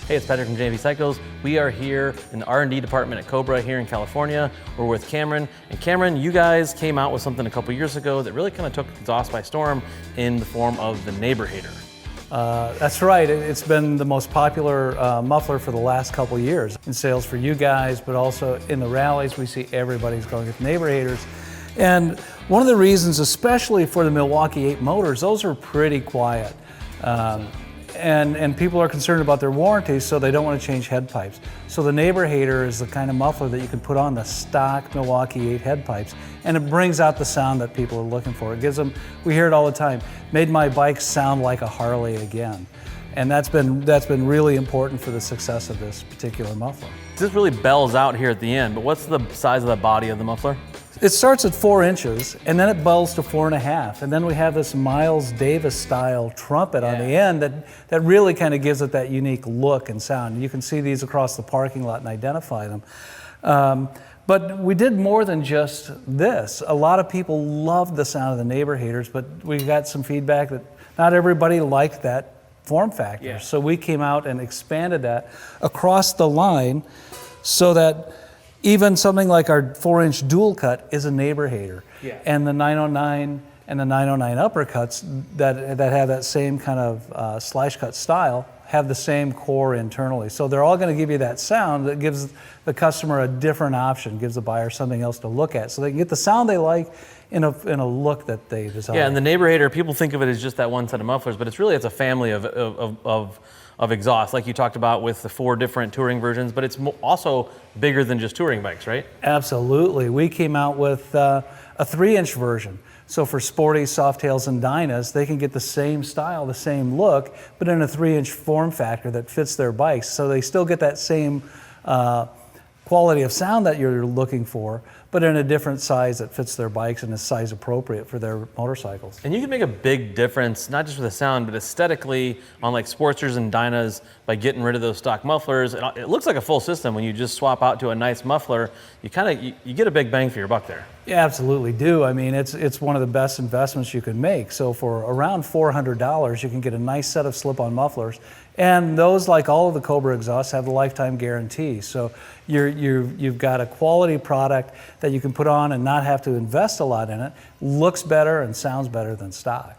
Hey, it's Patrick from JV Cycles. We are here in the R&D department at Cobra here in California. We're with Cameron. And Cameron, you guys came out with something a couple years ago that really kind of took exhaust by storm in the form of the Neighbor Hater. That's right. It's been the most popular muffler for the last couple years in sales for you guys, but also in the rallies we see everybody's going with Neighbor Haters. And one of the reasons, especially for the Milwaukee 8 motors, those are pretty quiet. And people are concerned about their warranty, so they don't want to change head pipes. So the Neighbor Hater is the kind of muffler that you can put on the stock Milwaukee 8 head pipes, and it brings out the sound that people are looking for. It gives them, we hear it all the time, made my bike sound like a Harley again. And that's been really important for the success of this particular muffler. This really bells out here at the end, but what's the size of the body of the muffler? It starts at 4 inches, and then it bells to 4.5, and then we have this Miles Davis style trumpet on the end that really kind of gives it that unique look and sound. You can see these across the parking lot and identify them. But we did more than just this. A lot of people loved the sound of the Neighbor Haters, but we got some feedback that not everybody liked that form factor. Yeah. So we came out and expanded that across the line so that even something like our 4-inch dual cut is a Neighbor Hater. Yeah. And the 909 and the 909 uppercuts that have that same kind of slash cut style have the same core internally. So they're all going to give you that sound that gives the customer a different option, gives the buyer something else to look at, so they can get the sound they like in a look that they desire. Yeah, and the Neighbor Hater, people think of it as just that one set of mufflers, but it's a family of exhaust, like you talked about with the 4 different touring versions, but it's also bigger than just touring bikes, right? Absolutely. We came out with a 3-inch version. So for sporty Softails and Dynas, they can get the same style, the same look, but in a 3-inch form factor that fits their bikes. So they still get that same quality of sound that you're looking for, but in a different size that fits their bikes and is size appropriate for their motorcycles. And you can make a big difference, not just with the sound, but aesthetically on like Sportsters and Dynas by getting rid of those stock mufflers. It looks like a full system when you just swap out to a nice muffler. You get a big bang for your buck there. You absolutely do. I mean, it's one of the best investments you can make. So for around $400, you can get a nice set of slip-on mufflers. And those, like all of the Cobra exhausts, have the lifetime guarantee. So you've got a quality product that you can put on and not have to invest a lot in it. Looks better and sounds better than stock.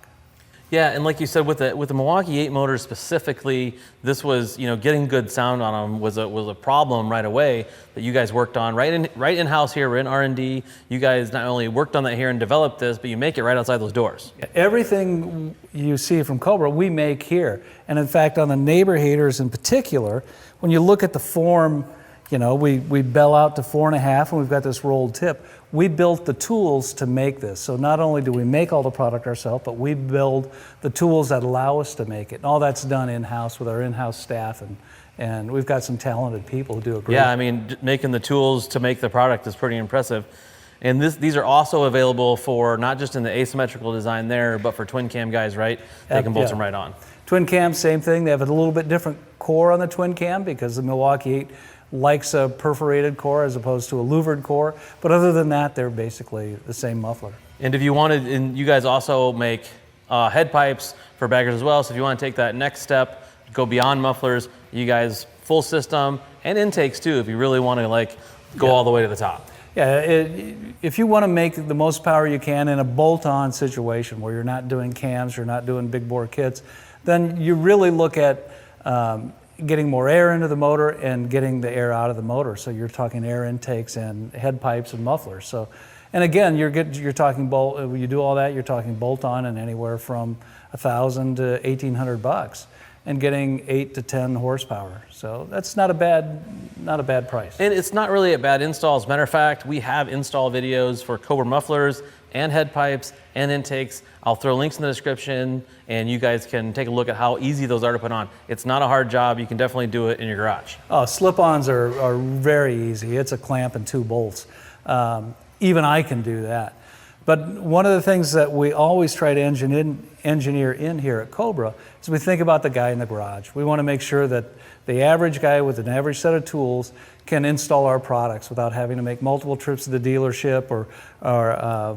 Yeah, and like you said, with the Milwaukee 8 motors specifically, this was, getting good sound on them was a problem right away that you guys worked on right in-house here. We're in R&D. You guys not only worked on that here and developed this, but you make it right outside those doors. Everything you see from Cobra, we make here. And in fact, on the Neighbor Haters in particular, when you look at the form, we bell out to 4.5 and we've got this rolled tip. We built the tools to make this. So not only do we make all the product ourselves, but we build the tools that allow us to make it. And all that's done in-house with our in-house staff, and we've got some talented people who do a great job. Yeah, I mean, making the tools to make the product is pretty impressive. And these are also available for not just in the asymmetrical design there, but for twin cam guys, right? They can bolt them right on. Twin cam, same thing. They have a little bit different core on the twin cam because the Milwaukee 8 likes a perforated core as opposed to a louvered core. But other than that, they're basically the same muffler. And if you wanted, and you guys also make head pipes for baggers as well. So if you want to take that next step, go beyond mufflers, you guys full system and intakes too, if you really want to go all the way to the top. Yeah, if you want to make the most power you can in a bolt-on situation where you're not doing cams, you're not doing big bore kits, then you really look at getting more air into the motor and getting the air out of the motor. So you're talking air intakes and head pipes and mufflers. So, and again, you're talking when you do all that, you're talking bolt-on and anywhere from $1,000 to $1,800 and getting 8 to 10 horsepower. So that's not a bad price. And it's not really a bad install. As a matter of fact, we have install videos for Cobra mufflers and head pipes and intakes. I'll throw links in the description and you guys can take a look at how easy those are to put on. It's not a hard job. You can definitely do it in your garage. Oh, slip-ons are very easy. It's a clamp and 2 bolts. Even I can do that. But one of the things that we always try to engineer in here at Cobra is we think about the guy in the garage. We want to make sure that the average guy with an average set of tools can install our products without having to make multiple trips to the dealership or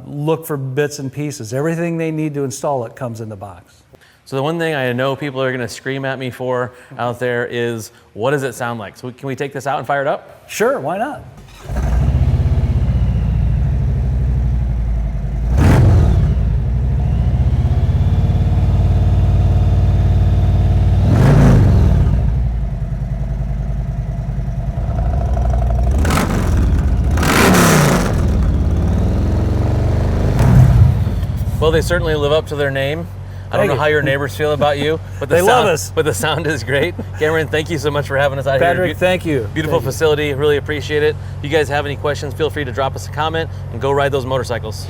look for bits and pieces. Everything they need to install it comes in the box. So So the one thing I know people are gonna scream at me for out there is, what does it sound like? So can we take this out and fire it up? Sure, why not? Well, they certainly live up to their name. I don't know how your neighbors feel about you, but the They sound, love us. But the sound is great. Cameron, thank you so much for having us out here. Patrick, thank you. Beautiful Thank you. facility, really appreciate it. If you guys have any questions, feel free to drop us a comment and go ride those motorcycles.